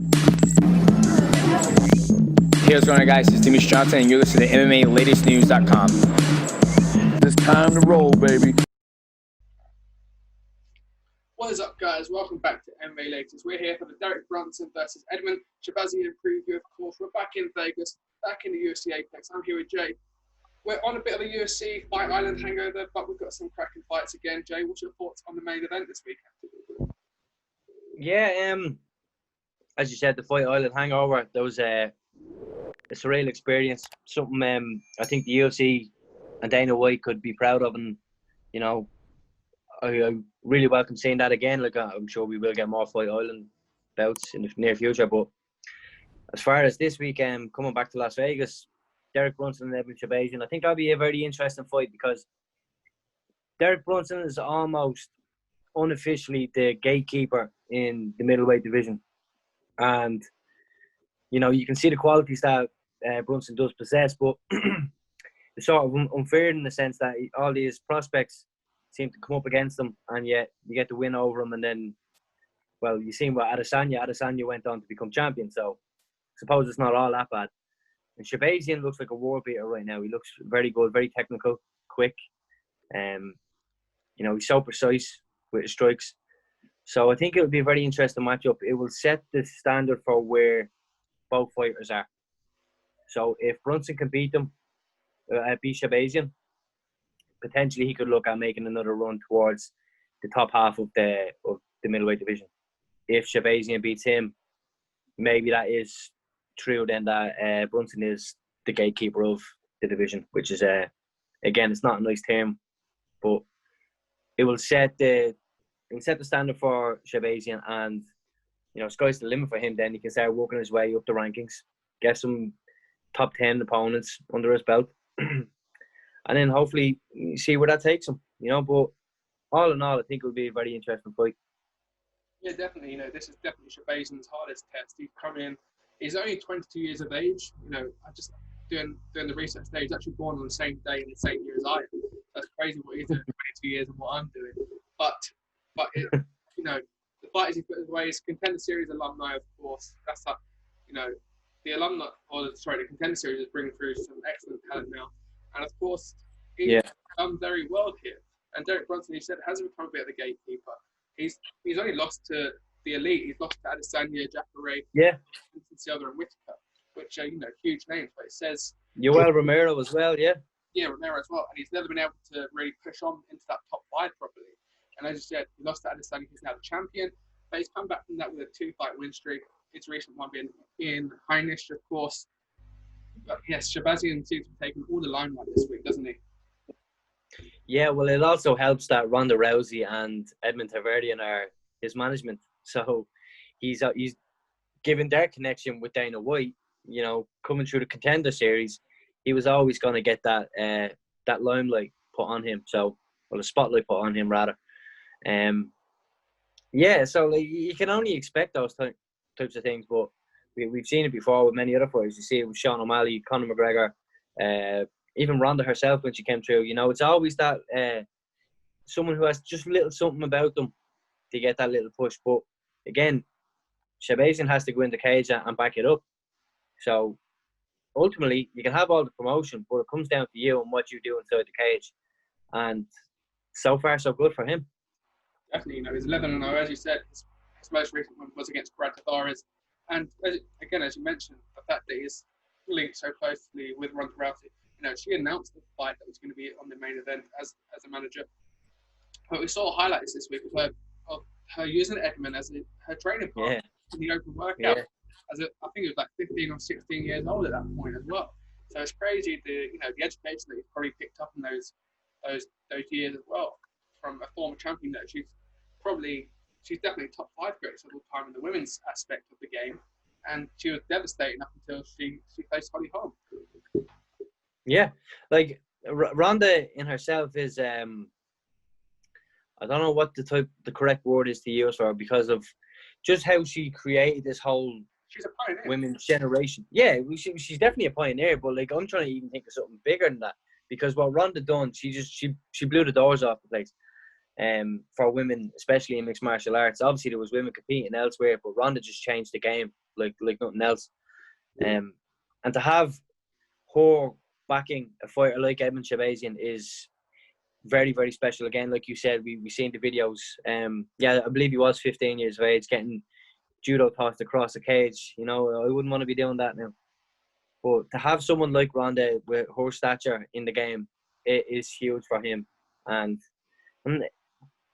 Hey, what's going on, guys? It's Dimitri Johnson, and you're listening to MMALatestNews.com. It's time to roll, baby. What is up, guys? Welcome back to MMA Latest. We're here for the Derek Brunson versus Edmund Shahbazyan preview. Of course, we're back in Vegas, back in the UFC Apex. I'm here with Jay. We're on a bit of a UFC Fight Island hangover, but we've got some cracking fights again. Jay, what's your thoughts on the main event this weekend? Yeah, as you said, the Fight Island hangover, there was a surreal experience. Something I think the UFC and Dana White could be proud of, and you know, I really welcome seeing that again. Like, I'm sure we will get more Fight Island bouts in the near future. But as far as this weekend, coming back to Las Vegas, Derek Brunson and Edmund Shahbazyan, I think that'll be a very interesting fight because Derek Brunson is almost unofficially the gatekeeper in the middleweight division. And, you know, you can see the qualities that Brunson does possess, but it's sort of unfair in the sense that all these prospects seem to come up against him, and yet you get to win over him, and then, well, you seen what Adesanya went on to become champion, so I suppose it's not all that bad. And Shahbazyan looks like a war beater right now. He looks very good, very technical, quick. You know, he's so precise with his strikes. So I think it will be a very interesting matchup. It will set the standard for where both fighters are. So if Brunson can beat Shahbazyan, potentially he could look at making another run towards the top half of the middleweight division. If Shahbazyan beats him, maybe that is true then that Brunson is the gatekeeper of the division, which is, again, it's not a nice term, but it will set the standard for Shahbazyan, and you know, sky's the limit for him. Then he can start working his way up the rankings, get some top 10 opponents under his belt, and then hopefully see where that takes him. You know, but all in all, I think it will be a very interesting fight. Yeah, definitely. You know, this is definitely Shahbazyan's hardest test. He's coming in. He's only 22 years of age. You know, I just doing the research today. He's actually born on the same day in the same year as I am. That's crazy what he's doing 22 years and what I'm doing. But it, you know, the fighters he put away is Contender Series alumni, of course. That's that. You know, the Contender Series is bringing through some excellent talent now, and of course, he's done very well here. And Derek Brunson, he said, hasn't become a bit of the gatekeeper. He's only lost to the elite. He's lost to Adesanya, Jacare, Silva, and Whitaker, which are, you know, huge names. But it says Yoel Romero as well, Yeah, Romero as well. And he's never been able to really push on into that top 5 properly. And as you said, he lost to Adesanya. He's now the champion. But he's come back from that with a 2-fight win streak. His recent one being in Heinisch, of course. But yes, Shahbazyan seems to be taking all the limelight this week, doesn't he? Yeah, well, it also helps that Ronda Rousey and Edmund Shahbazyan are his management. So he's given their connection with Dana White, you know, coming through the Contender Series, he was always going to get that limelight put on him. So, well, the spotlight put on him, rather. Yeah, so like, you can only expect those types of things, but we've seen it before with many other fighters. You see it with Sean O'Malley, Conor McGregor, even Ronda herself when she came through. You know, it's always that someone who has just a little something about them to get that little push. But again, Shahbazyan has to go in the cage and back it up. So ultimately, you can have all the promotion, but it comes down to you and what you do inside the cage. And so far, so good for him. Definitely, you know, he's 11-0, as you said. His most recent one was against Brad Tavares. And as you mentioned, the fact that he's linked so closely with Ronda Rousey. You know, she announced the fight that was going to be on the main event as a manager. But we saw highlights this week of her using Edmund as her training partner in the open workout. Yeah. I think it was like 15 or 16 years old at that point as well. So it's crazy the education that he's probably picked up in those years as well from a former champion. That she's definitely top 5 greatest of all time in the women's aspect of the game, and she was devastating up until she faced Holly Holm. Yeah, like Ronda in herself is I don't know what the correct word is to use for her, because of just how she created this whole She's a pioneer. Women's generation. Yeah, she's definitely a pioneer, but like I'm trying to even think of something bigger than that, because what Ronda done, she blew the doors off the place. For women, especially in mixed martial arts. Obviously, there was women competing elsewhere, but Ronda just changed the game. like nothing else. And to have her backing a fighter like Edmund Shahbazyan is very, very special. Again, like you said, we seen the videos. I believe he was 15 years of age, getting judo tossed across the cage. You know, I wouldn't want to be doing that now. But to have someone like Ronda with her stature in the game, it is huge for him. And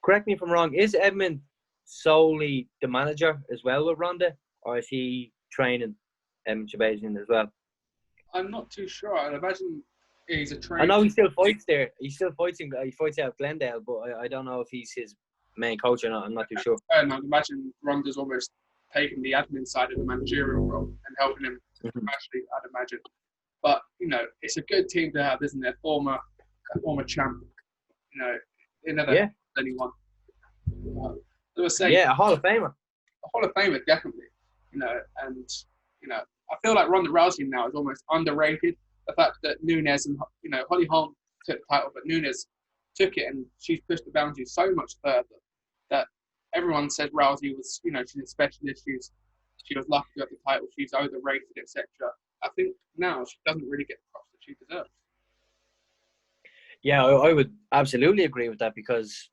correct me if I'm wrong, is Edmund solely the manager as well with Ronda, or is he training Shahbazyan as well? I'm not too sure. I'd imagine he's a trainer. I know he still fights there. He still fights he fights out of Glendale, but I don't know if he's his main coach or not. I'm not too sure. And I'd imagine Ronda's almost taking the admin side of the managerial role and helping him commercially, I'd imagine. But, you know, it's a good team to have, isn't it? Former champ. You know, they never had anyone. I was saying, a Hall of Famer. A Hall of Famer, definitely. You know, and, you know, I feel like Ronda Rousey now is almost underrated. The fact that Nunes and, you know, Holly Holm took the title, but Nunes took it and she's pushed the boundaries so much further that everyone said Rousey was, you know, she's a specialist, she was lucky to have the title, she's overrated, etc. I think now she doesn't really get the props that she deserves. Yeah, I would absolutely agree with that because,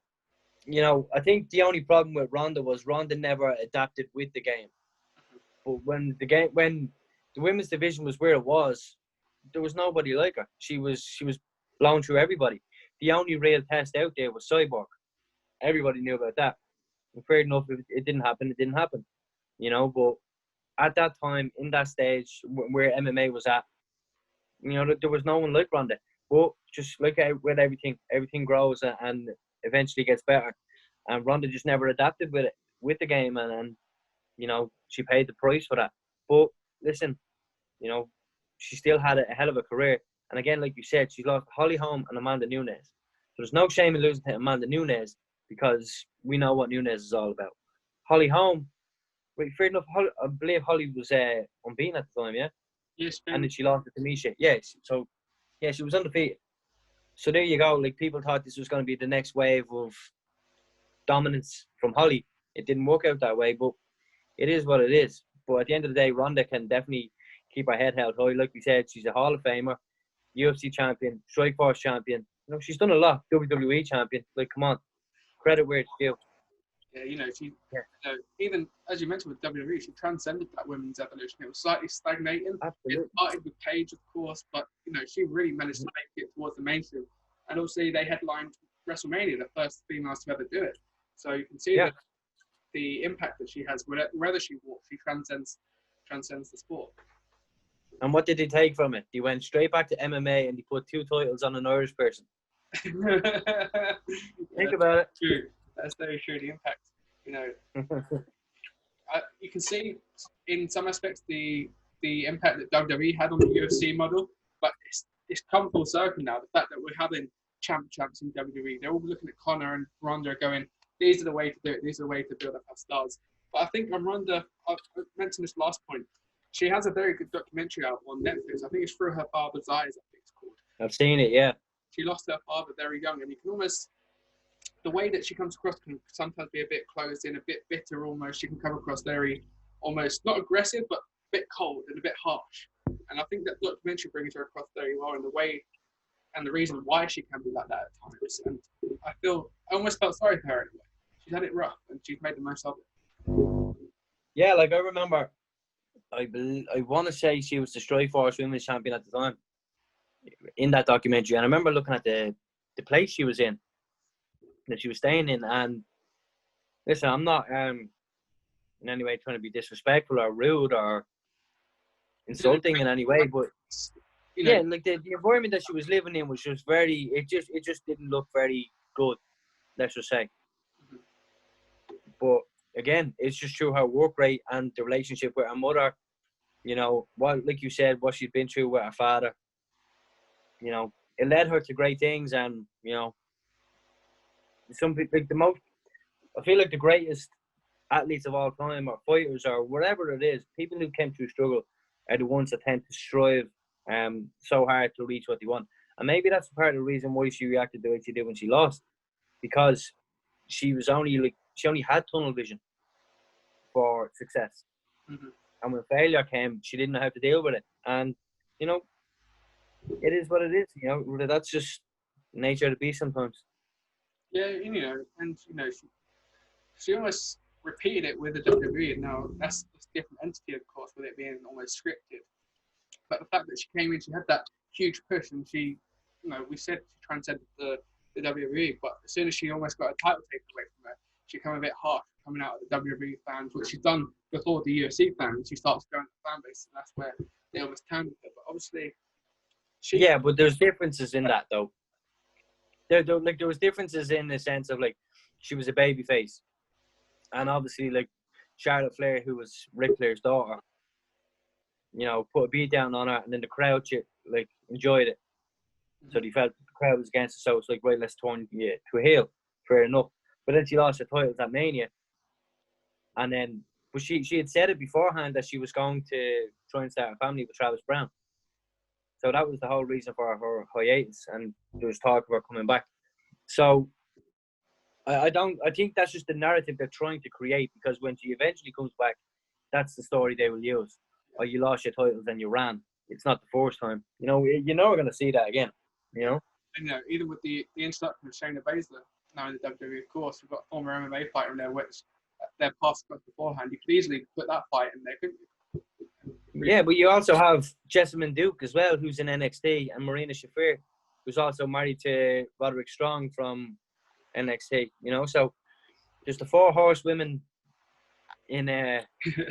you know, I think the only problem with Ronda was Ronda never adapted with the game. But when the women's division was where it was, there was nobody like her. She was blown through everybody. The only real test out there was Cyborg. Everybody knew about that. And fair enough, if it didn't happen, it didn't happen. You know, but at that time, in that stage where MMA was at, you know, there was no one like Ronda. But just like with everything grows and eventually gets better. And Ronda just never adapted with the game, and you know, she paid the price for that. But listen, you know, she still had a hell of a career. And again, like you said, she lost Holly Holm and Amanda Nunes. So there's no shame in losing to Amanda Nunes because we know what Nunes is all about. Holly Holm, fair enough, I believe Holly was unbeaten at the time, yeah? Yes, and then she lost to Tamisha. Yes, so, yeah, she was undefeated. So there you go. Like, people thought this was going to be the next wave of dominance from Holly. It didn't work out that way, but it is what it is. But at the end of the day, Ronda can definitely keep her head held high. Like we said, she's a Hall of Famer, UFC champion, Strikeforce champion. You know, she's done a lot. WWE champion. Like, come on, credit where it's due. Yeah, you know, you know, even as you mentioned with WWE, she transcended that women's evolution. It was slightly stagnating. Absolutely. It started with Paige, of course, but you know, she really managed to make it towards the mainstream. And obviously, they headlined WrestleMania, the first females to ever do it. So you can see that the impact that she has, wherever she walks, she transcends the sport. And what did they take from it? They went straight back to MMA and they put 2 titles on an Irish person. Think about it. True. That's very true. The impact, you know, you can see in some aspects the impact that WWE had on the UFC model, but it's come full circle now. The fact that we're having champs in WWE, they're all looking at Conor and Ronda going, these are the way to do it. These are the way to build up our stars. But I think on Ronda, I mentioned this last point. She has a very good documentary out on Netflix. I think it's Through Her Father's Eyes, I think it's called. I've seen it, yeah. She lost her father very young, and you can almost, the way that she comes across can sometimes be a bit closed in, a bit bitter almost. She can come across very, almost, not aggressive, but a bit cold and a bit harsh. And I think that documentary brings her across very well in the way and the reason why she can be like that at times. And I almost felt sorry for her anyway. She's had it rough, and she's made the most of it. Yeah, like I remember, I want to say she was the Strikeforce Women's Champion at the time in that documentary. And I remember looking at the place she was in, that she was staying in. And listen, I'm not in any way trying to be disrespectful or rude or insulting in any way, but you know, yeah, like the environment that she was living in was just very, it just didn't look very good, let's just say. But again, it's just through her work rate and the relationship with her mother, you know, like you said, what she'd been through with her father, you know, it led her to great things. And, you know, some people, like I feel like the greatest athletes of all time, or fighters, or whatever it is, people who came through struggle are the ones that tend to strive so hard to reach what they want. And maybe that's part of the reason why she reacted the way she did when she lost, because she only had tunnel vision for success. Mm-hmm. And when failure came, she didn't know how to deal with it. And, you know, it is what it is. You know, that's just nature of the beast sometimes. Yeah, and she almost repeated it with the WWE. Now that's a different entity, of course, with it being almost scripted. But the fact that she came in, she had that huge push, and she, we said she transcended the WWE. But as soon as she almost got a title taken away from her, she became a bit harsh coming out of the WWE fans, which she's done before the UFC fans. She starts going to the fan base, and that's where they almost turned with her. But obviously, yeah, but there's differences in that though. There was differences in the sense of like she was a baby face, and obviously like Charlotte Flair, who was Ric Flair's daughter, put a beat down on her, and then the crowd enjoyed it. So they felt the crowd was against her, so it's like, right, let's turn you to a heel. Fair enough. But then she lost her titles at Mania, and then but she had said it beforehand that she was going to try and start a family with Travis Brown. So that was the whole reason for her hiatus, and there was talk of her coming back. So I think that's just the narrative they're trying to create, because when she eventually comes back, that's the story they will use. Oh, you lost your titles and you ran. It's not the first time. We're going to see that again. And, even with the introduction of Shayna Baszler now in the WWE, of course, we've got a former MMA fighter in there, which their past got beforehand. You could easily put that fight in there, couldn't you? Yeah, but you also have Jessamine Duke as well, who's in NXT, and Marina Shafir, who's also married to Roderick Strong from NXT. So there's the 4 horsewomen in the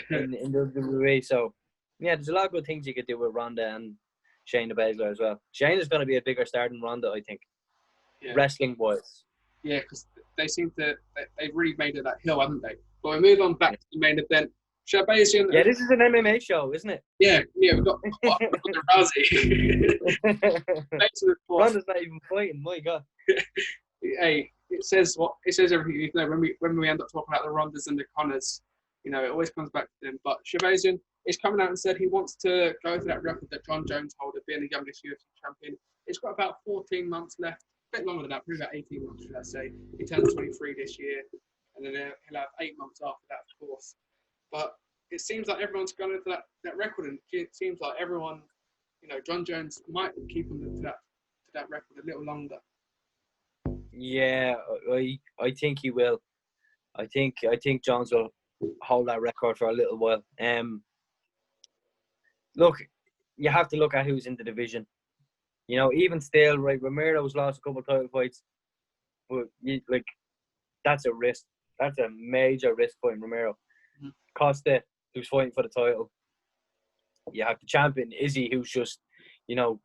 WWE. So yeah, there's a lot of good things you could do with Ronda and Shayna Baszler as well. Shayna's going to be a bigger star than Ronda, I think, wrestling wise. Yeah, because they seem to they've really made it that hill, haven't they? But we move on back to the main event. Shahbazyan. Yeah, this is an MMA show, isn't it? Yeah, we've got Rousey. Ronda's not even fighting. My God. Hey, it says everything you know when we end up talking about the Rondas and the Connors. It always comes back to them. But Shahbazyan is coming out and said he wants to go to that record that John Jones held of being the youngest UFC champion. It's got about 14 months left, a bit longer than that, probably about 18 months, should I say. He turns 23 this year, and then he'll have 8 months after that, of course. But it seems like everyone's going into that record, and it seems like everyone, John Jones might keep him to that record a little longer. Yeah, I think he will. I think Jones will hold that record for a little while. Look, you have to look at who's in the division. Even still, right, Romero's lost a couple of title fights, but that's a risk. That's a major risk fighting Romero. Mm-hmm. Costa, who's fighting for the title. You have the champion, Izzy, who's just, you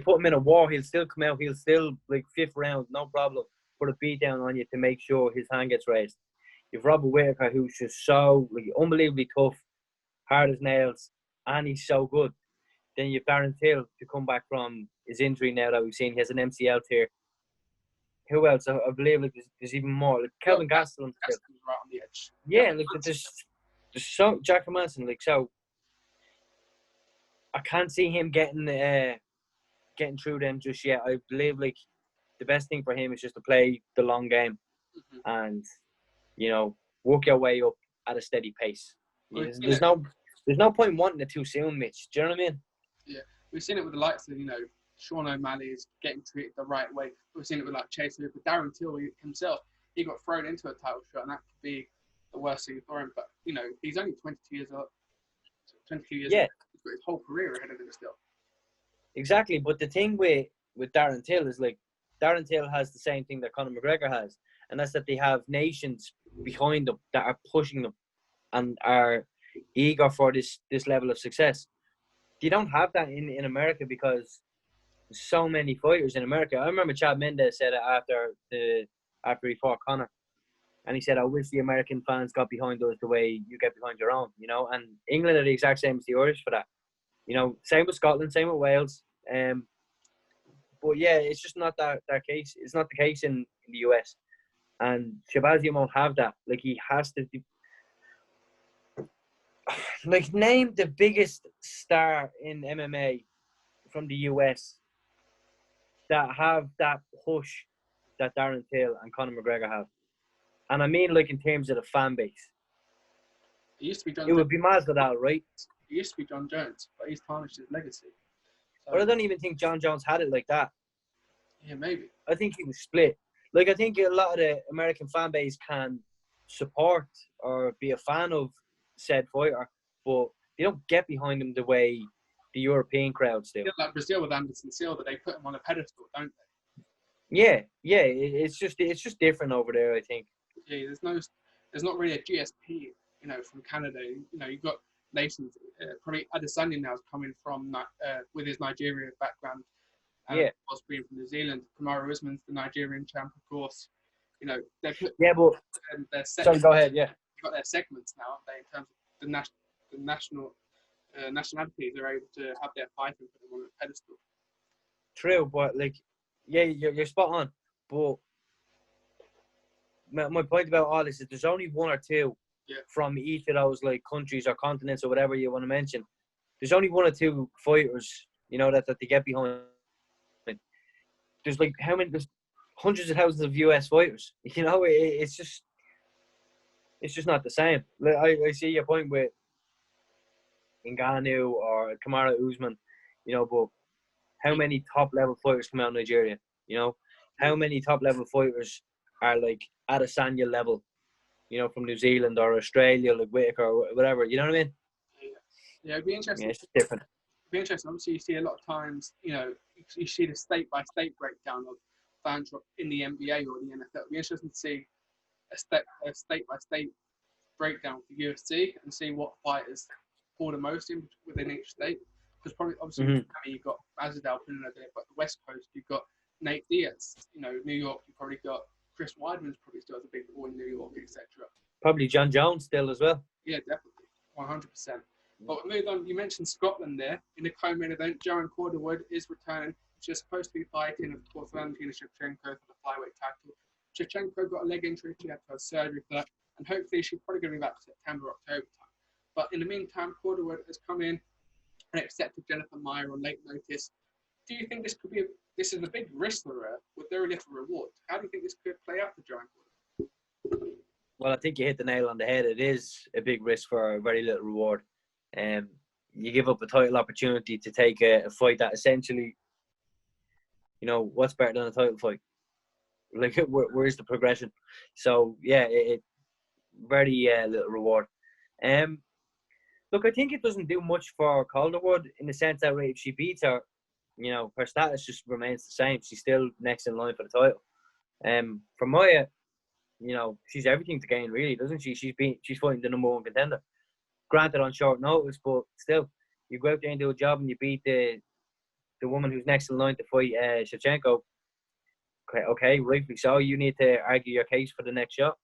put him in a war, he'll still come out, he'll still, 5th round, no problem, put a beat down on you to make sure his hand gets raised. You've Robert Whittaker, who's just so unbelievably tough, hard as nails, and he's so good. Then you've Darren Till to come back from his injury now that we've seen. He has an MCL tear. Who else? I believe there's even more. Kelvin Gastelum still. Right on the edge. Yeah, there's so Jack Manson. So I can't see him getting through them just yet. I believe the best thing for him is just to play the long game, and work your way up at a steady pace. There's no point wanting it too soon, Mitch. Do you know what I mean? Yeah, we've seen it with the likes of Sean O'Malley is getting treated the right way. We've seen it with Chase Lee, but Darren Till himself, he got thrown into a title shot, and that could be the worst thing for him. But he's only 22 years old. 22 years old. He's got his whole career ahead of him still. Exactly, but the thing with Darren Till is Darren Till has the same thing that Conor McGregor has, and that's that they have nations behind them that are pushing them and are eager for this level of success. You don't have that in America because there's so many fighters in America. I remember Chad Mendes said it after he fought Conor, and he said, "I wish the American fans got behind us the way you get behind your own." And England are the exact same as the Irish for that. Same with Scotland, same with Wales. But yeah, it's just not that case. It's not the case in the US, and Shahbazyan won't have that. He has to. Name the biggest star in MMA from the US that have that push that Darren Till and Conor McGregor have. And I mean, in terms of the fan base. It used to be John It Jones. would be Masvidal, right? It used to be John Jones, but he's tarnished his legacy. So, But I don't even think John Jones had it like that. yeah, maybe. I think he was split. Like, I think a lot of the American fan base can support or be a fan of said fighter, but they don't get behind him the way the European crowds do. Yeah, like Brazil with Anderson Silva, they put him on a pedestal, don't Yeah, it's just different over there, I think. they? Yeah, there's not really a GSP, from Canada. You've got nations. Probably Adesanya now is coming from with his Nigerian background. And Yeah. of course, being from New Zealand, Kamaru Usman's the Nigerian champ, of course. They put Yeah, but their sorry, go ahead. Yeah, They've got their segments now, aren't they, in terms of the national nationalities. They're able to have their fight and put them on a pedestal. true, but like, yeah, you're spot on. But my point about all this is there's only one or two from each of those like countries or continents or whatever you want to mention. There's only one or two fighters, that they get behind. There's like there's hundreds of thousands of US fighters. It's just not the same. Like, I see your point with Ngannou or Kamaru Usman, but how many top level fighters come out of Nigeria? How many top level fighters are like Adesanya level, from New Zealand or Australia, like Whitaker or whatever. You know what I mean? Yeah, it'd be interesting. Yeah, it's different. It'd be interesting. Obviously, you see a lot of times, you see the state by state breakdown of fans in the NBA or the NFL. It'd be interesting to see a state by state breakdown for UFC and see what fighters pull the most in within each state. Because probably, obviously, you've got Masvidal putting it there, but the West Coast, you've got Nate Diaz. New York, you've probably got Chris Weidman's probably still has a big ball in New York, etc. Probably John Jones still as well. Yeah, definitely, 100%. But moving on, you mentioned Scotland there in the co-main event. Joanne Calderwood is returning. She's supposed to be fighting, of course, Valentina Shevchenko for the flyweight title. Shevchenko got a leg injury. She had to have surgery for that, and hopefully she's probably going to be back September, October time. But in the meantime, Calderwood has come in and accepted Jennifer Meyer on late notice. Do you think this is a big risk for her with very little reward? How do you think this could play out for Joanne Calderwood? Well, I think you hit the nail on the head. It is a big risk for very little reward. You give up a title opportunity to take a fight that essentially, what's better than a title fight? Like, where's the progression? So, yeah, it very little reward. Look, I think it doesn't do much for Calderwood in the sense that if she beats her, her status just remains the same. She's still next in line for the title. For Maya, she's everything to gain, really, doesn't she? She's fighting the number one contender. Granted, on short notice, but still, you go out there and do a job and you beat the woman who's next in line to fight Shevchenko. Okay, rightfully so. You need to argue your case for the next shot.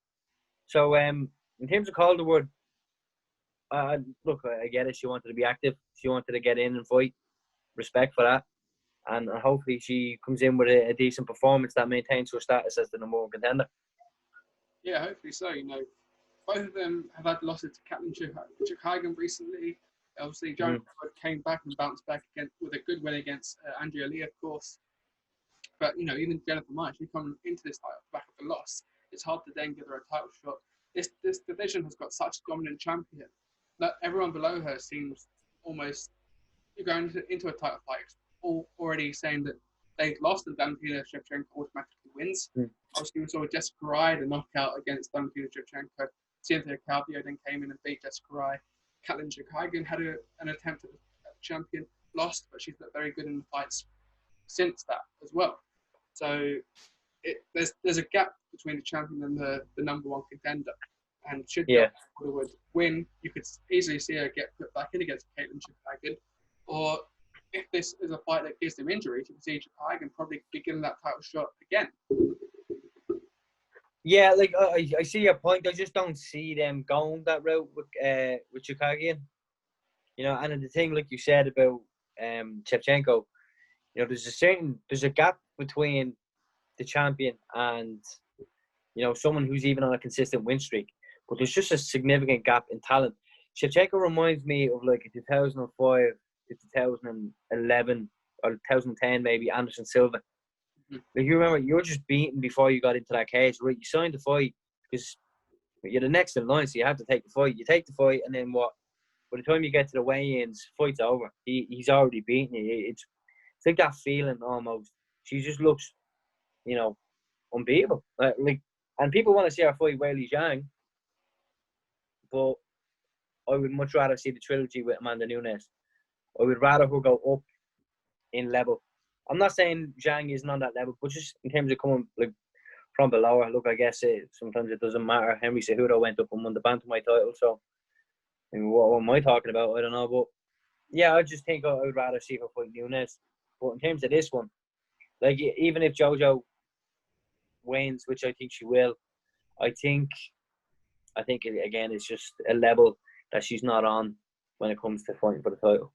So, in terms of Calderwood, look, I get it. She wanted to be active. She wanted to get in and fight. Respect for that. And hopefully she comes in with a decent performance that maintains her status as the number one contender. Yeah, hopefully so. Both of them have had losses to Captain Chookagian recently. Obviously, Joan came back and bounced back again with a good win against Andrea Lee, of course. But, even Jennifer Meyer, she come into this title back of a loss. It's hard to then give her a title shot. This division has got such a dominant champion that everyone below her seems almost going into a title fight already saying that they've lost and Valentina Shevchenko automatically wins. Obviously, we saw Jessica Rai, the knockout against Valentina Shevchenko. Cynthia Calvillo then came in and beat Jessica Rai. Katlyn Chookagian had an attempt at champion, lost, but she's looked very good in the fights since that as well. So there's a gap between the champion and the number one contender. And should Calderwood win, you could easily see her get put back in against Katlyn Chookagian. Or if this is a fight that gives them injuries, you can see Chookagian probably be given that title shot again. Yeah, like I see your point. I just don't see them going that route with Chookagian. And the thing, like you said about Shevchenko, there's a gap between the champion and someone who's even on a consistent win streak. But there's just a significant gap in talent. Shevchenko reminds me of like a 2005 to 2011 or 2010 maybe Anderson Silva. Like, you remember, you were just beaten before you got into that cage, right? You signed the fight because But you're the next in line, so you have to take the fight. You take the fight, and then what? By the time you get to the weigh-ins, fight's over. He's already beaten you. It's like that feeling almost. She just looks, unbeatable. And people want to see her fight Weili Zhang, but I would much rather see the trilogy with Amanda Nunes. I would rather her go up in level. I'm not saying Zhang isn't on that level, but just in terms of coming from below her. Look, I guess sometimes it doesn't matter. Henry Cejudo went up and won the bantamweight title, so what am I talking about? I don't know, but yeah, I just think I would rather see her fight Nunes. But in terms of this one, even if JoJo wins, which I think she will, I think again it's just a level that she's not on when it comes to fighting for the title.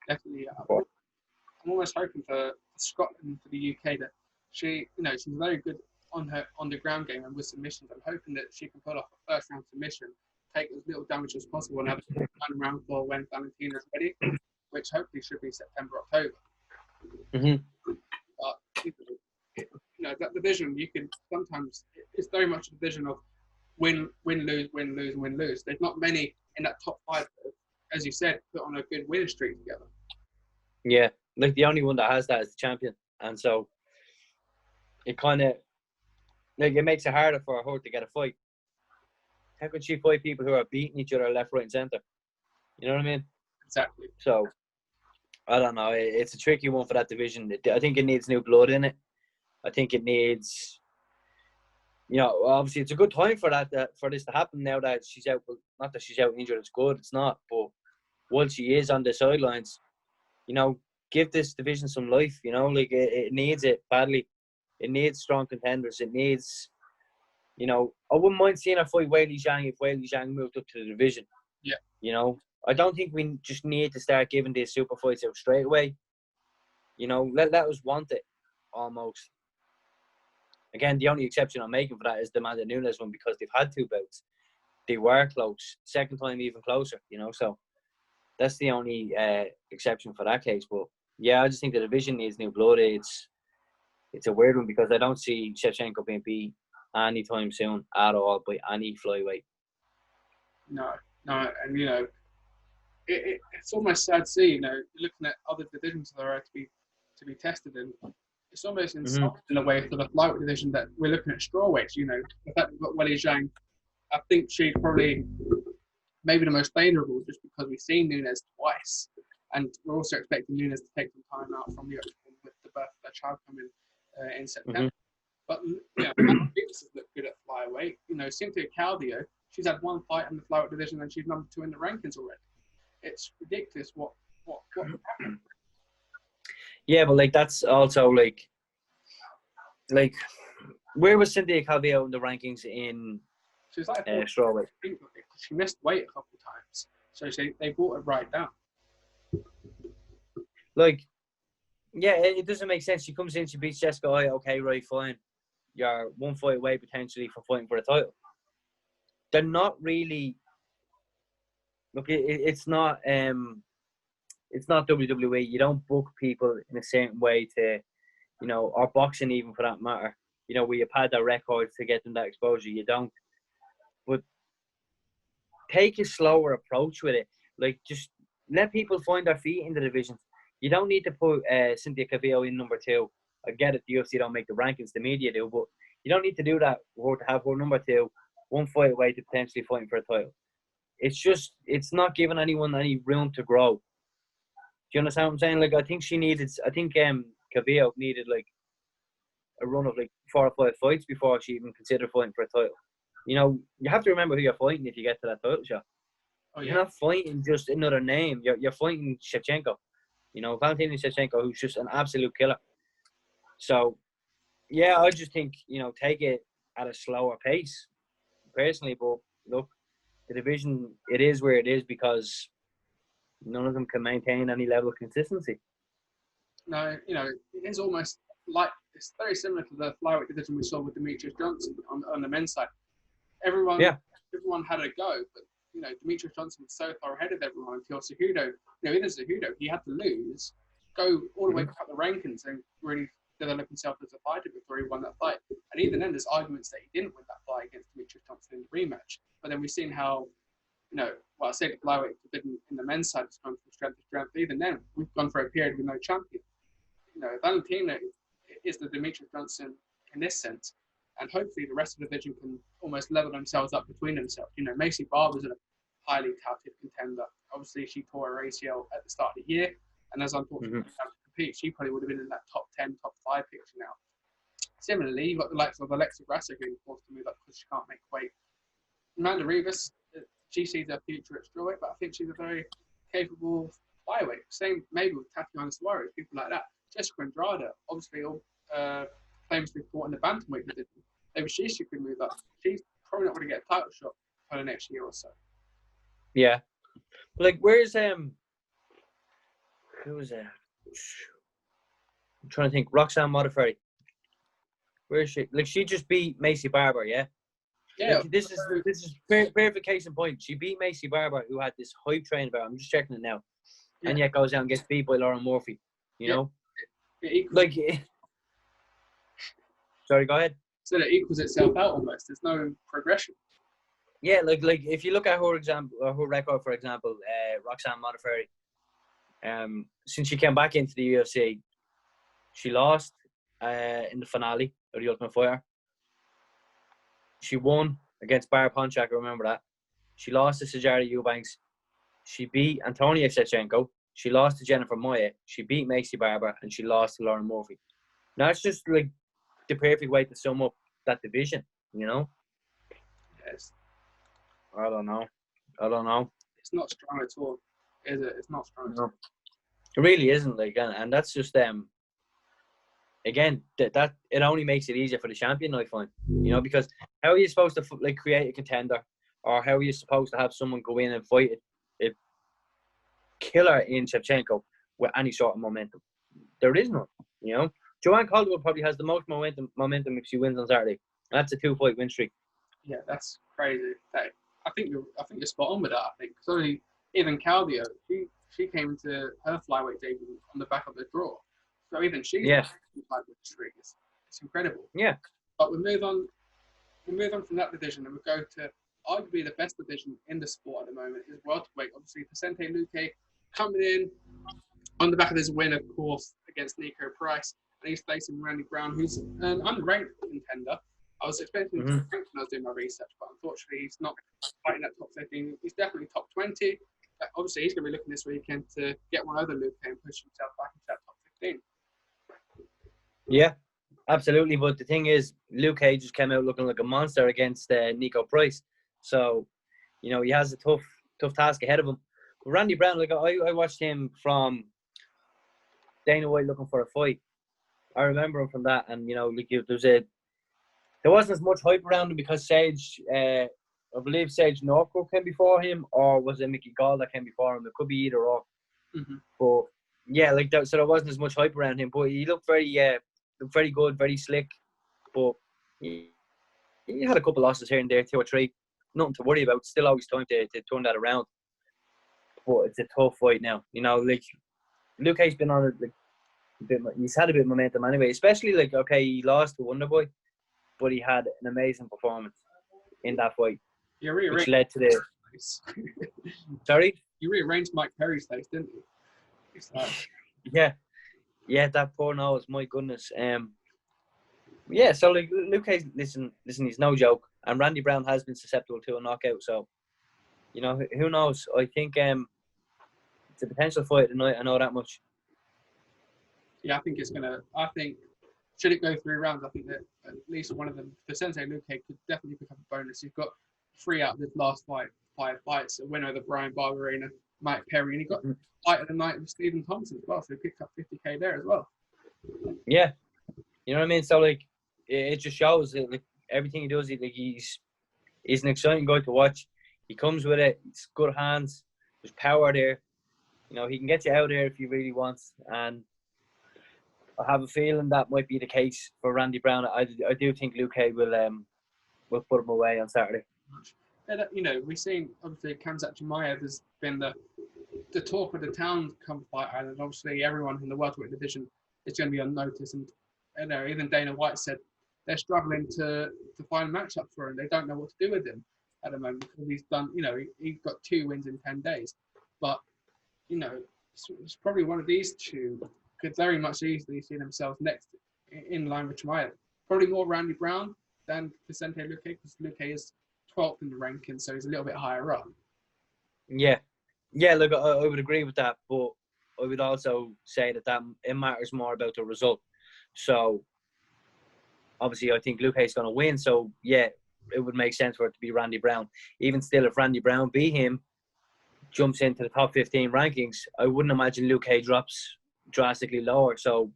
Definitely, yeah. I'm almost hoping for Scotland, for the UK, that she's very good on the ground game and with submissions. I'm hoping that she can pull off a first round submission, take as little damage as possible, and have a round 4 when Valentina's ready, which hopefully should be September, October. Mm-hmm. But that division, you can sometimes, it's very much a division of win, lose, win, lose, win, lose. There's not many in that top 5 that, as you said, put on a good winning streak together. Yeah, the only one that has that is the champion, and so it kind of it makes it harder for her to get a fight. How can she fight people who are beating each other left, right, and centre? You know what I mean? Exactly. So I don't know. It's a tricky one for that division. I think it needs new blood in it. I think it needs, obviously it's a good time for for this to happen now that she's out. Well, not that she's out injured. It's good. It's not. But while she is on the sidelines, give this division some life. It needs it badly. It needs strong contenders. It needs, I wouldn't mind seeing her fight Weili Zhang if Weili Zhang moved up to the division. Yeah. I don't think we just need to start giving these super fights out straight away. Let us want it, almost. Again, the only exception I'm making for that is the Amanda Nunes one, because they've had 2 bouts. They were close. Second time even closer, so that's the only exception for that case. But yeah, I just think the division needs new blood. It's a weird one because I don't see Shevchenko being beat anytime soon at all by any flyweight. No, and it's almost sad to see. Looking at other divisions that are to be tested in, it's almost insulting in a way for the flyweight division that we're looking at strawweights. The fact we've got Weili Zhang, I think she's probably maybe the most favourable just because we've seen Nunes twice, and we're also expecting Nunes to take some time out from the octagon with the birth of their child coming in September. But businesses look good at flyweight. Cynthia Calvillo, she's had 1 fight in the flyweight division and she's number 2 in the rankings already. It's ridiculous what happened. Yeah, but that's also where was Cynthia Calvillo in the rankings in She was like strawweight? She missed weight a couple of times, so they brought her right down. Yeah, it doesn't make sense. She comes in, she beats Jessica Eye. Okay, right, fine. You're 1 fight away potentially from fighting for a title. They're not really. Look, it's not WWE. You don't book people in a certain way to, or boxing even for that matter. Where you pad their records to get them that exposure. You don't. But take a slower approach with it. Just let people find their feet in the divisions. You don't need to put Cynthia Calvillo in number 2. I get it, the UFC don't make the rankings, the media do, but you don't need to do that or to have her number 2, 1 fight away to potentially fighting for a title. It's not giving anyone any room to grow. Do you understand what I'm saying? I think Calvillo needed a run of 4 or 5 fights before she even considered fighting for a title. You have to remember who you're fighting if you get to that title shot. Oh, yeah. You're not fighting just another name. You're fighting Shevchenko. Valentina Shevchenko, who's just an absolute killer. So, yeah, I just think, take it at a slower pace, personally. But, look, the division, it is where it is because none of them can maintain any level of consistency. No, it is almost it's very similar to the flyweight division we saw with Demetrius Johnson on the men's side. Everyone had a go, but Demetrius Johnson was so far ahead of everyone until Cejudo. Even Cejudo, he had to lose, go all the way up the rankings, and really develop himself as a fighter before he won that fight. And even then, there's arguments that he didn't win that fight against Demetrius Johnson in the rematch. But then we've seen how, I say the flyweight forbidden in the men's side has gone from strength to strength. Even then, we've gone for a period with no champion. Valentino is the Demetrius Johnson in this sense. And hopefully the rest of the division can almost level themselves up between themselves. Macy Barber's a highly touted contender. Obviously, she tore her ACL at the start of the year. And as unfortunately to compete, she probably would have been in that top 10, top 5 picture now. Similarly, you've got the likes of Alexa Grasso getting forced to move up because she can't make weight. Amanda Rivas, she sees her future at strawweight, but I think she's a very capable flyweight. Same maybe with Tatiana Suarez, people like that. Jessica Andrade, obviously famously fought in the bantamweight division. Maybe she could move up. She's probably not going to get a title shot for the next year or so. Yeah. Like, where's who is that? I'm trying to think. Roxanne Modafferi. Where is she? Like, she just beat Macy Barber, yeah? Yeah. Like, this is verification point. She beat Macy Barber, who had this hype train about her. I'm just checking it now. Yeah. And yet goes out and gets beat by Lauren Murphy. You know? Like, sorry, go ahead. So that equals itself out almost. There's no progression. Yeah, like if you look at her record, for example, Roxanne Modafferi, since she came back into the UFC, she lost in the finale of the Ultimate Fighter. She won against Barb Honchak, I remember that. She lost to Sijara Eubanks. She beat Antonia Shevchenko. She lost to Jennifer Moya. She beat Macy Barber, and she lost to Lauren Murphy. Now it's just like the perfect way to sum up that division, Yes. I don't know. It's not strong at all, is it? It's not strong at all. It really isn't. Like, and that's just again, that it only makes it easier for the champion, I find. Because how are you supposed to create a contender, or how are you supposed to have someone go in and fight a killer in Shevchenko with any sort of momentum? There is none. Joanne Caldwell probably has the most momentum if she wins on Saturday. That's a 2-fight win streak. Yeah, that's crazy. I think you're spot on with that. I think so. Even Caldio, she came into her flyweight debut on the back of the draw. So even she's like with streak. It's incredible. Yeah. But we move on from that division and we go to arguably the best division in the sport at the moment is welterweight. Obviously, Vicente Luque coming in on the back of his win, of course, against Nico Price. And he's facing Randy Brown, who's an unranked contender. I was expecting to rank when I was doing my research, but unfortunately he's not fighting that top 15. He's definitely top 20. Obviously, he's going to be looking this weekend to get one over Luque and push himself back into that top 15. Yeah, absolutely. But the thing is, Luque just came out looking like a monster against Nico Price. So, he has a tough task ahead of him. But Randy Brown, like I watched him from Dana White looking for a fight. I remember him from that, and there wasn't as much hype around him because Sage, I believe Sage Northbrook came before him, or was it Mickey Gall that came before him? It could be either or. Mm-hmm. But yeah, so there wasn't as much hype around him. But he looked very good, very slick. But he had a couple losses here and there, 2 or 3. Nothing to worry about. Still always time to turn that around. But it's a tough fight now. Luque's been on he's had a bit of momentum anyway. Especially he lost to Wonderboy, but he had an amazing performance in that fight, which led to the. Sorry, you rearranged Mike Perry's face, didn't you? Yeah, that poor nose. My goodness. Yeah. So Luque, listen, he's no joke, and Randy Brown has been susceptible to a knockout. So, who knows? I think it's a potential fight tonight. I know that much. Yeah, I think should it go 3 rounds, I think that at least one of them, Vicente Luque, could definitely pick up a bonus. He's got 3 out of his last 5 fights, a win over Brian Barberena, Mike Perry, and he got fight of the night with Stephen Thompson as well, so he picked up 50k there as well. Yeah, you know what I mean. So it just shows that everything he does, he's an exciting guy to watch. He comes with it. It's good hands. There's power there. He can get you out there if he really wants, and I have a feeling that might be the case for Randy Brown. I do think Luque will put him away on Saturday. Yeah, we've seen obviously Khamzat Chimaev has been the talk of the town come fight island. Obviously, everyone in the welterweight division is going to be on notice, and even Dana White said they're struggling to find a matchup for him. They don't know what to do with him at the moment because he's done, he got 2 wins in 10 days. But, it's probably one of these two could very much easily see themselves next in line with Chimaev. Probably more Randy Brown than Vicente Luque because Luque is 12th in the ranking, so he's a little bit higher up. Yeah. Yeah, look, I would agree with that, but I would also say that it matters more about the result. So, obviously, I think Luque is going to win, so yeah, it would make sense for it to be Randy Brown. Even still, if Randy Brown beat him, jumps into the top 15 rankings, I wouldn't imagine Luque drops drastically lower. So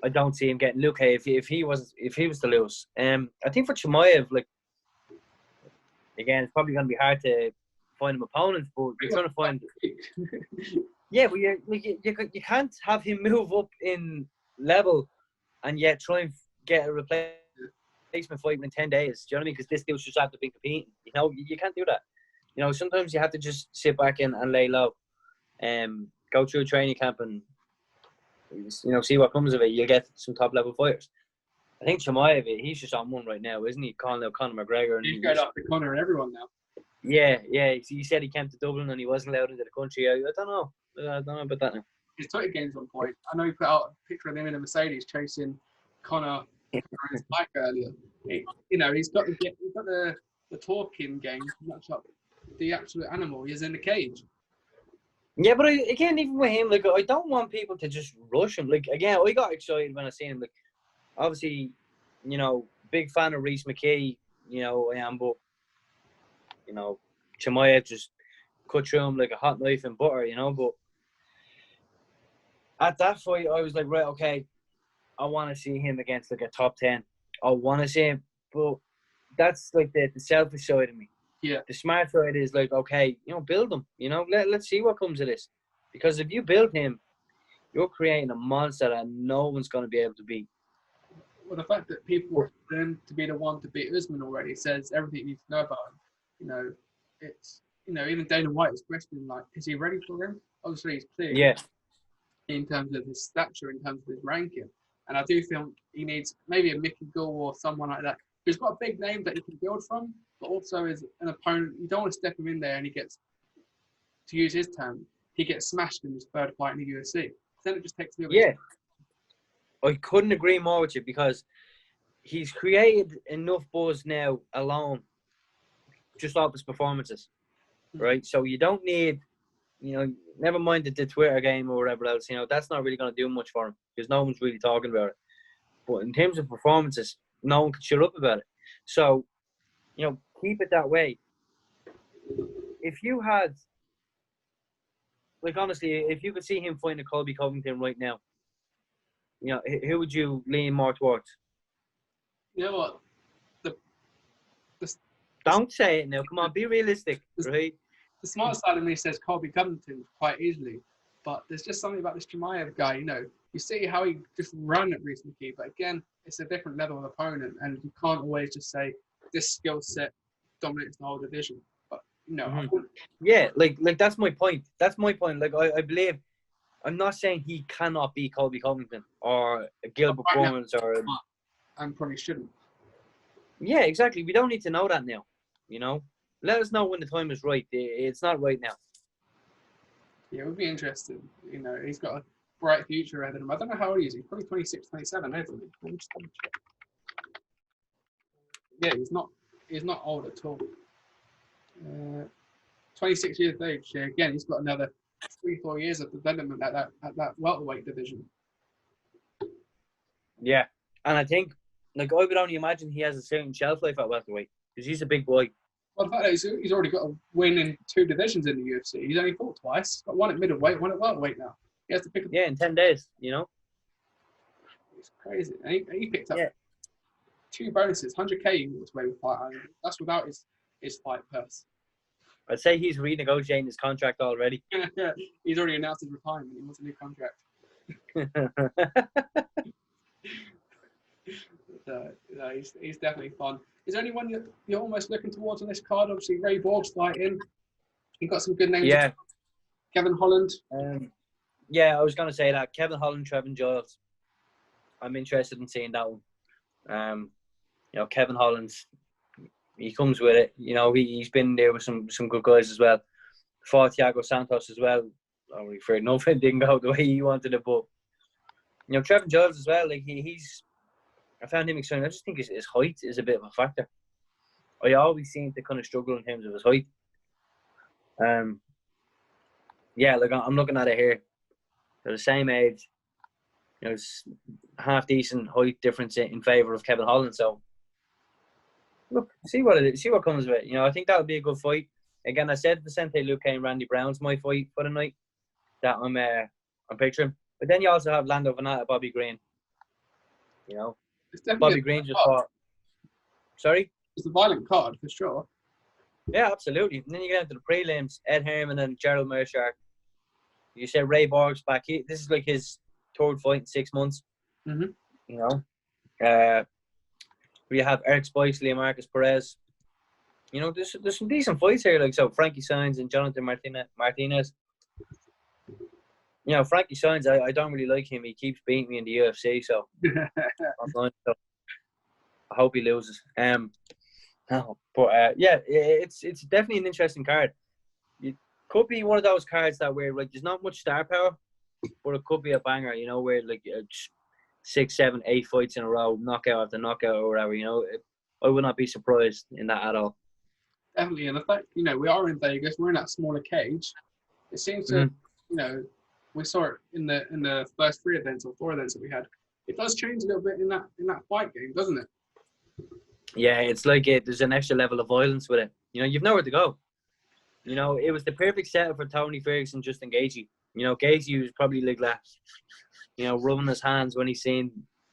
I don't see him getting Luque if he was to lose. I think for Chimaev, like, again, it's probably going to be hard to find him opponents, but you're trying to find. Yeah, but you can't have him move up in level and yet try and get a replacement fight in 10 days. Do you know what I mean? Because this dude's just after been competing. You can't do that. Sometimes you have to just sit back and lay low, go through a training camp and see what comes of it. You'll get some top level fighters. I think Chimaev, he's just on one right now, isn't he? Calling out Conor McGregor. He's got up to Conor and everyone now. Yeah. He said he came to Dublin and he wasn't allowed into the country. I don't know. I don't know about that now. His Twitter game's on point. I know he put out a picture of him in a Mercedes chasing Conor on his bike earlier. He's got the talking game to match up the actual animal. He's in the cage. Yeah, but again, even with him, like, I don't want people to just rush him. Like, again, I got excited when I seen him. Like, obviously, big fan of Rhys McKee. I am, but Chimaev just cut through him like a hot knife in butter. But at that fight, I was like, right, okay, I want to see him against like a top 10. I want to see him, but that's like the selfish side of me. Yeah. The smart side is like, okay, build him. Let's see what comes of this. Because if you build him, you're creating a monster that no one's going to be able to beat. Well, the fact that people want him to be the one to beat Usman already says everything you need to know about him. It's even Dana White is questioning, like, is he ready for him? Obviously, he's clear. Yeah. In terms of his stature, in terms of his ranking, and I do think he needs maybe a Mickey Gall or someone like that who's got a big name that he can build from, but also is an opponent. You don't want to step him in there and he gets, to use his term, he gets smashed in his third fight in the UFC. Then it just takes the other. Yeah. I couldn't agree more with you because he's created enough buzz now alone just off his performances, right? So you don't need, never mind the Twitter game or whatever else, that's not really going to do much for him because no one's really talking about it. But in terms of performances, no one can shut up about it. So, keep it that way. If you had, like, honestly, if you could see him fighting a Colby Covington right now, who would you lean more towards? You know what? Don't say it now. Come on, be realistic, right? The smart side of me says Colby Covington quite easily, but there's just something about this Chimaev guy. You see how he just ran at Rhys McKee, but again, it's a different level of opponent, and you can't always just say this skill set dominates the whole division. But yeah, like that's my point. That's my point. Like I believe, I'm not saying he cannot be Colby Covington or Gilbert Burns or. And probably shouldn't. Yeah, exactly. We don't need to know that now. Let us know when the time is right. It's not right now. Yeah, it would be interesting. He's got a bright future ahead of him. I don't know how old he is. He's probably 26, 27, isn't he? Yeah, he's not old at all. 26 years of age. Yeah, again, he's got another 3-4 years of development at that welterweight division. Yeah, and I think, like, I would only imagine he has a certain shelf life at welterweight because he's a big boy. Well, the fact is, he's already got a win in 2 divisions in the UFC. He's only fought twice. He's got one at middleweight, one at welterweight now. He has to pick up. Yeah, in 10 days, It's crazy. And he picked up 2 bonuses, 100K in this way with fight. That's without his fight purse. I'd say he's renegotiating his contract already. He's already announced his retirement. He wants a new contract. He's definitely fun. Is there anyone you're almost looking towards on this card? Obviously, Ray Borg's fighting. You've got some good names. Yeah. Kevin Holland. Yeah, I was going to say that. Kevin Holland, Trevin Giles. I'm interested in seeing that one. You know, Kevin Holland's, he comes with it. You know, he's been there with some good guys as well. Fought Thiago Santos as well. I'm afraid nothing didn't go the way he wanted it, but you know, Trevor Giles as well. Like he's, I found him exciting. I just think his height is a bit of a factor. I always seem to kind of struggle in terms of his height. Yeah, like I'm looking at it here. They're the same age. You know, it's half decent height difference in favour of Kevin Holland. So look, see what it is, see what comes of it. You know, I think that would be a good fight. Again, I said Vicente Luque and Randy Brown's my fight for the night that I'm picturing. But then you also have Lando Venata, Bobby Green. You know, Bobby Green just fought. Sorry? It's a violent card for sure. Yeah, absolutely. And then you get into the prelims, Ed Herman and Gerald Meerschaert. You said Ray Borg's back. This is like his third fight in 6 months. Mm-hmm. You know, we have Eric Spicely and Marcus Perez. You know, there's some decent fights here, like so Frankie Saenz and Jonathan Martinez. You know, Frankie Saenz, I don't really like him. He keeps beating me in the UFC, so I hope he loses. No, but yeah, it's definitely an interesting card. It could be one of those cards that where like there's not much star power, but it could be a banger. You know, where like 6, 7, 8 fights in a row, knockout after knockout or whatever. You know, I would not be surprised in that at all. Definitely, and the fact, you know, we are in Vegas, we're in that smaller cage. It seems to, you know, we saw it in the first 3 events or 4 events that we had. It does change a little bit in that fight game, doesn't it? Yeah, it's like there's an extra level of violence with it. You know, you've nowhere to go. You know, it was the perfect setup for Tony Ferguson, Justin Gaethje. You know, Gaethje was probably like that, you know, rubbing his hands when he seen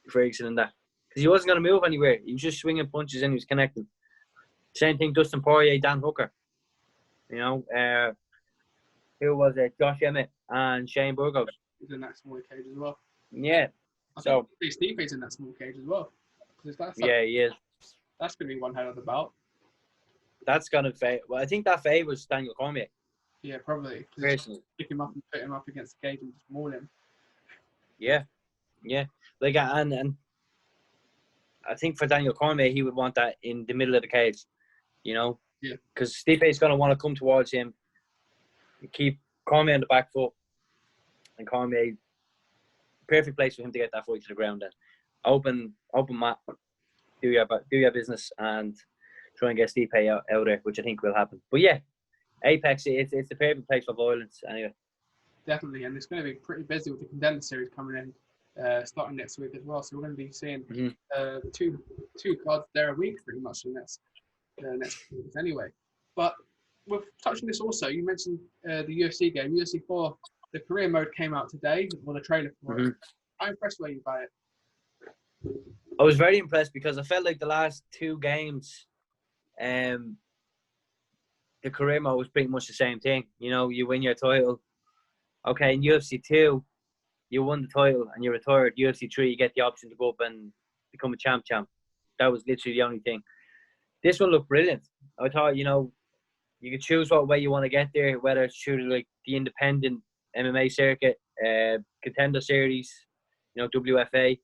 Ferguson and that. Because he wasn't going to move anywhere. He was just swinging punches and he was connecting. Same thing, Dustin Poirier, Dan Hooker. You know, who was it? Josh Emmett and Shane Burgos. He's in that small cage as well. Yeah. I think Stipe's in that small cage as well. Yeah, he is. That's going to be one hell of a bout. That's going to fade. Well, I think that favors Daniel Cormier. Yeah, probably. Personally. Pick him up and put him up against the cage and just maul him. Yeah. Like, and I think for Daniel Cormier, he would want that in the middle of the cage, you know? Yeah. Because Stipe is going to want to come towards him, keep Cormier on the back foot, and Cormier, perfect place for him to get that fight to the ground then. Open mat, do your business, and try and get Stipe out there, which I think will happen. But yeah, Apex, it's the perfect place for violence anyway. Definitely, and it's going to be pretty busy with the Contender Series coming in, starting next week as well. So we're going to be seeing two cards there a week pretty much in the next week anyway. But we've touched on this also. You mentioned the UFC game, UFC 4. The career mode came out today, or the trailer for it. How impressed were you by it? I was very impressed because I felt like the last 2 games, the career mode was pretty much the same thing. You know, you win your title. Okay, in UFC 2, you won the title and you retired. UFC 3, you get the option to go up and become a champ. That was literally the only thing. This one looked brilliant. I thought, you know, you could choose what way you want to get there, whether it's through like the independent MMA circuit, Contender Series, you know, WFA.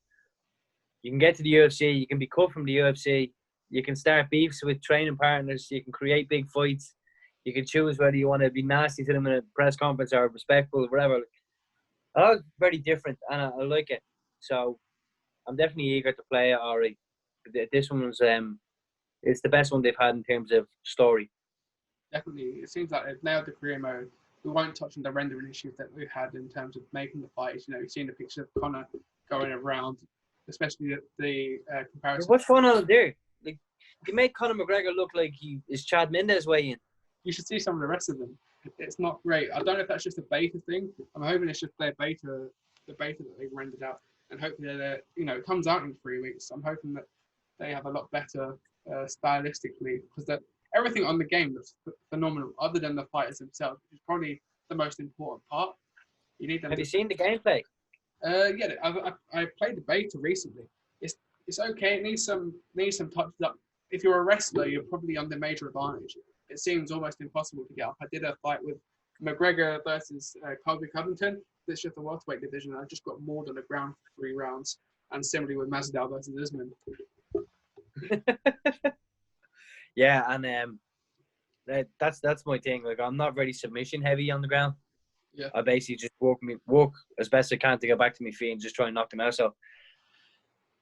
You can get to the UFC, you can be cut from the UFC, you can start beefs with training partners, you can create big fights, you can choose whether you want to be nasty to them in a press conference or respectful, whatever. All very different, and I like it. So I'm definitely eager to play it, Ari. This one was it's the best one they've had in terms of story. Definitely, it seems like they've nailed the career mode. We won't touch on the rendering issues that we've had in terms of making the fights. You know, you've seen the picture of Conor going around, especially the comparison. What's going on there? Like, you make Conor McGregor look like he is Chad Mendes way in. You should see some of the rest of them. It's not great. I don't know if that's just a beta thing. I'm hoping it's just the beta that they've rendered out, and hopefully it comes out in 3 weeks. I'm hoping that they have a lot better stylistically, because everything on the game looks phenomenal, other than the fighters themselves, which is probably the most important part. You need them. Have you seen the gameplay? Yeah, I played the beta recently. It's okay. It needs some touches up. If you're a wrestler, you're probably under major advantage. It seems almost impossible to get up. I did a fight with McGregor versus Colby Covington. It's just the welterweight division. I just got mauled on the ground for 3 rounds. and similarly with Masvidal versus Usman. Yeah, and that's my thing. Like, I'm not very submission heavy on the ground. Yeah. I basically just work as best I can to get back to my feet and just try and knock them out. So,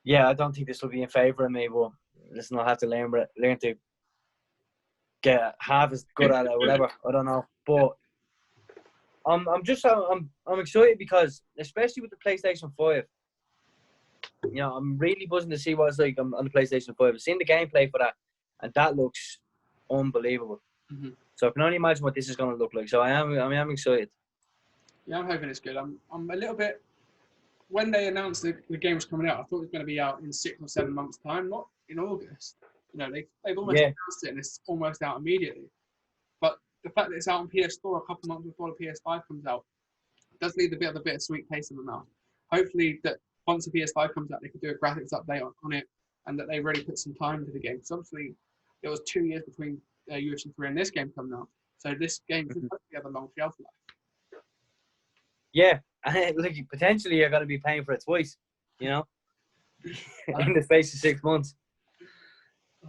yeah, I don't think this will be in favour of me, but listen, I'll have to learn to get half as good at it or whatever. I don't know, but I'm excited because, especially with the PlayStation 5, you know, I'm really buzzing to see what it's like on the PlayStation 5. I've seen the gameplay for that, and that looks unbelievable. Mm-hmm. So I can only imagine what this is going to look like. So I am excited. Yeah, I'm hoping it's good. I'm a little bit. When they announced the game was coming out, I thought it was going to be out in 6 or 7 months' time, not in August. You know, they've almost announced it and it's almost out immediately. But the fact that it's out on PS4 a couple months before the PS5 comes out does leave a bit of a bittersweet taste in the mouth. Hopefully that once the PS5 comes out, they can do a graphics update on it, and that they really put some time into the game. Because obviously, it was 2 years between UFC 3 and this game coming out. So this game could have a long shelf life. Yeah, and like, potentially you're going to be paying for it twice, you know, in the space of 6 months.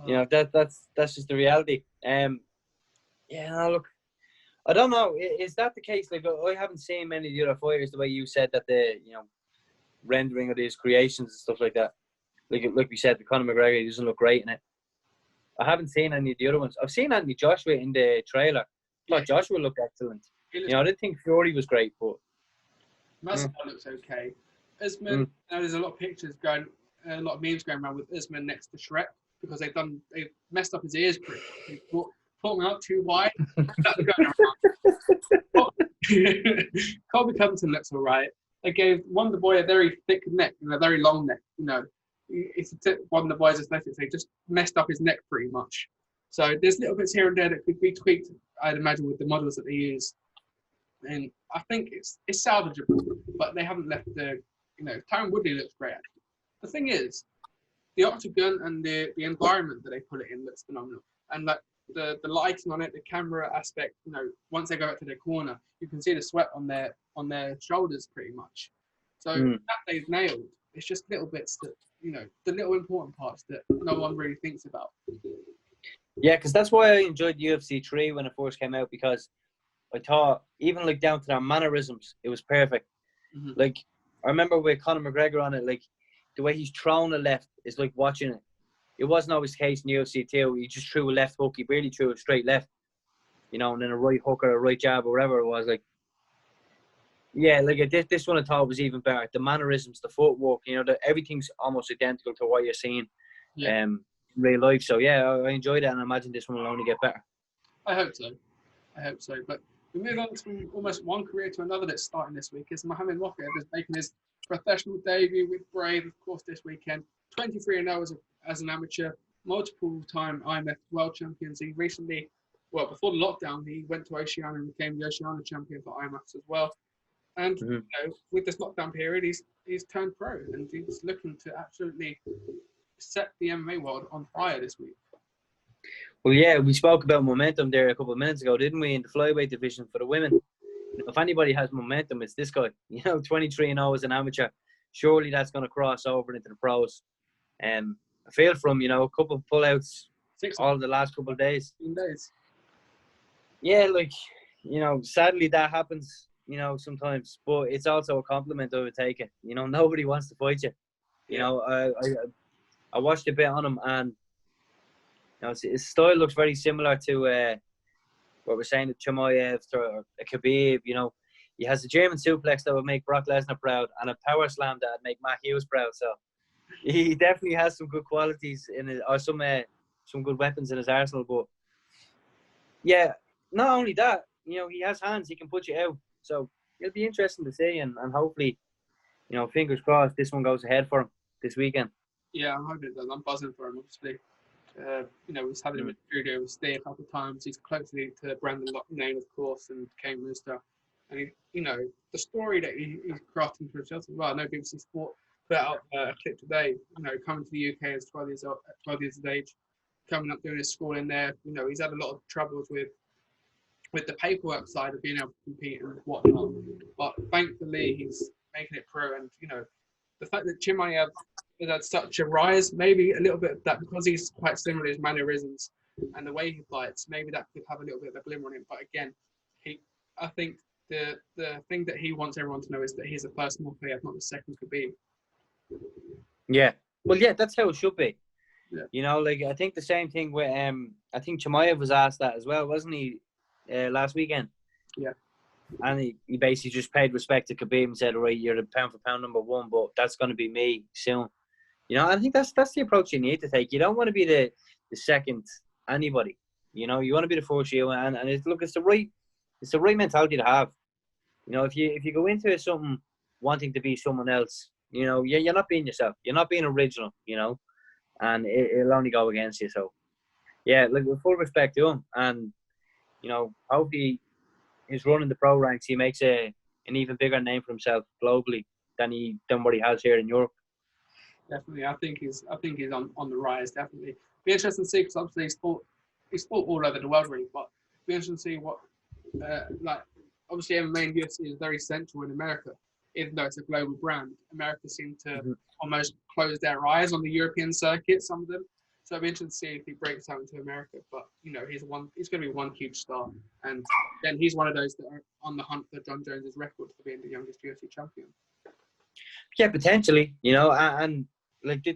You know, that's just the reality. Yeah, no, look, I don't know. Is that the case? Like, I haven't seen many of the other fighters the way you said that the, you know, rendering of these creations and stuff like that. Like we said, the Conor McGregor, he doesn't look great in it. I haven't seen any of the other ones. I've seen Anthony Joshua in the trailer. I thought Joshua looked excellent. You know, I didn't think Fury was great, but Masvidal looks okay. Usman, there's a lot of pictures going, a lot of memes going around with Usman next to Shrek because they've messed up his ears pretty. They put them out too wide. That's going around. Colby Covington looks alright. They gave Wonder Boy a very thick neck and a very long neck. You know, it's Wonder Boy's aesthetics. They just messed up his neck pretty much. So there's little bits here and there that could be tweaked, I'd imagine, with the models that they use. And I think it's salvageable, but they haven't left the, you know, Tyron Woodley looks great actually. The thing is, the octagon and the environment that they put it in looks phenomenal. And like the lighting on it, the camera aspect, you know, once they go out to their corner, you can see the sweat on their shoulders pretty much. So that they've nailed. It's just little bits that, you know, the little important parts that no one really thinks about. yeah, because that's why I enjoyed UFC 3 when it first came out, because I thought, even like down to their mannerisms, it was perfect. Mm-hmm. Like, I remember with Conor McGregor on it, like, the way he's thrown a left is like watching it. It wasn't always the case in UFC 2. He just threw a left hook. He barely threw a straight left, you know, and then a right hook or a right jab or whatever it was. Like, yeah, like this one I thought was even better. The mannerisms, the footwork, you know, everything's almost identical to what you're seeing in real life. So, yeah, I enjoyed it, and I imagine this one will only get better. I hope so. But we move on to almost one career to another that's starting this week. Is Mohamed Mokaev is making his professional debut with Brave, of course, this weekend. 23-0 as an amateur, multiple-time IMF world champions. He recently, well, before the lockdown, he went to Oceania and became the Oceania champion for IMFs as well. And you know, with this lockdown period, he's turned pro, and he's looking to absolutely set the MMA world on fire this week. Well, yeah, we spoke about momentum there a couple of minutes ago, didn't we, in the flyweight division for the women? If anybody has momentum, it's this guy. You know, 23-0 as an amateur. Surely that's going to cross over into the pros. I feel from, you know, a couple of pullouts all the last couple of days. 15 days. Yeah, like, you know, sadly that happens, you know, sometimes. But it's also a compliment I would take it. You know, nobody wants to fight you. You know, I watched a bit on him, and you know, his style looks very similar to what we're saying with Chimaev or Khabib. You know, he has a German suplex that would make Brock Lesnar proud, and a power slam that would make Matt Hughes proud. So he definitely has some good qualities in it, or some good weapons in his arsenal. But yeah, not only that, you know, he has hands. He can put you out. So it'll be interesting to see, and hopefully, you know, fingers crossed, this one goes ahead for him this weekend. Yeah, I'm hoping it does. I'm buzzing for him, obviously. You know, we've had him in the studio with Steve a couple of times. He's closely to Brandon Name, of course, and Kane Rooster. And, he, you know, the story that he's crafting for himself as well. I know BBC Sport put out a clip today, you know, coming to the UK as 12 years of age, coming up doing his schooling there. You know, he's had a lot of troubles with the paperwork side of being able to compete and whatnot. But thankfully, he's making it pro, and, you know, the fact that Chimaev has had such a rise, maybe a little bit of that because he's quite similar to his mannerisms and the way he fights, maybe that could have a little bit of a glimmer on him. But again, I think the thing that he wants everyone to know is that he's the first Mokaev, not the second Khabib. Yeah. Well, yeah, that's how it should be. Yeah. You know, like I think the same thing with I think Chimaev was asked that as well, wasn't he? Last weekend. Yeah. And he basically just paid respect to Khabib and said, "All right, you're the pound for pound number one, but that's going to be me soon." You know, I think that's the approach you need to take. You don't want to be the second anybody. You know, you want to be the first you, and it's the right mentality to have. You know, if you go into something wanting to be someone else, you know, you're not being yourself. You're not being original. You know, and it'll only go against you. So, yeah, like with full respect to him, and you know, hopefully his run in the pro ranks, he makes an even bigger name for himself globally than what he has here in Europe. Definitely, I think he's on the rise. Definitely, be interesting to see because obviously he's fought all over the world really, but be interesting to see what like obviously MMA and UFC is very central in America, even though it's a global brand. America seem to almost close their eyes on the European circuit, some of them. So I'd be interested to see if he breaks out into America. But you know, he's going to be one huge star, and then he's one of those that are on the hunt for John Jones's record for being the youngest UFC champion. Yeah, potentially. You know, and like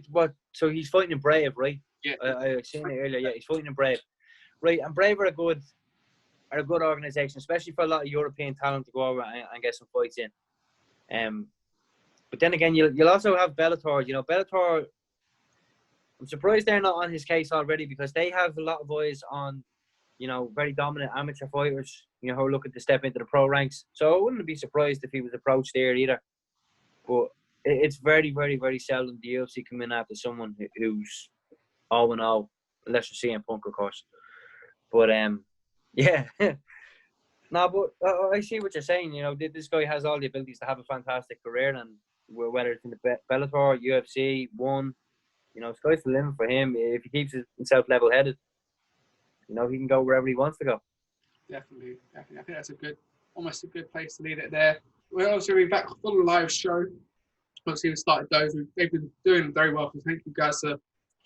so he's fighting in Brave, right? Yeah. I seen it earlier. Yeah, he's fighting in Brave, right? And Brave are a good organisation, especially for a lot of European talent to go over and get some fights in. But then again, you'll also have Bellator. You know, Bellator. I'm surprised they're not on his case already because they have a lot of eyes on, you know, very dominant amateur fighters, you know, who are looking to step into the pro ranks. So I wouldn't be surprised if he was approached there either. But it's very, very, very seldom the UFC come in after someone who's 0-0, unless you're seeing Punk, of course. But, yeah. No, but I see what you're saying. You know, this guy has all the abilities to have a fantastic career, and whether it's in the Bellator, UFC, ONE, you know, sky's the limit for him. If he keeps himself level-headed, you know, he can go wherever he wants to go. Definitely. I think that's almost a good place to leave it there. We'll obviously be back on the live show. Obviously, we started those. They've been doing very well. So thank you guys for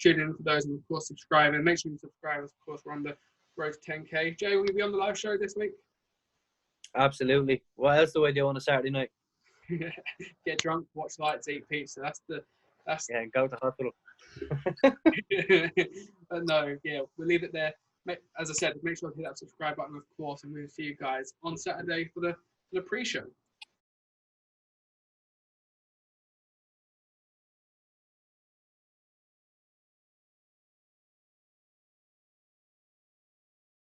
tuning in for those, and of course, subscribing. Make sure you subscribe. Of course, we're on the road to 10K. Jay, will you be on the live show this week? Absolutely. What else do I do on a Saturday night? Get drunk, watch lights, eat pizza. Yeah, and go to hospital. No, yeah, we'll leave it there. As I said, make sure to hit that subscribe button, of course, and we'll see you guys on Saturday for the pre-show.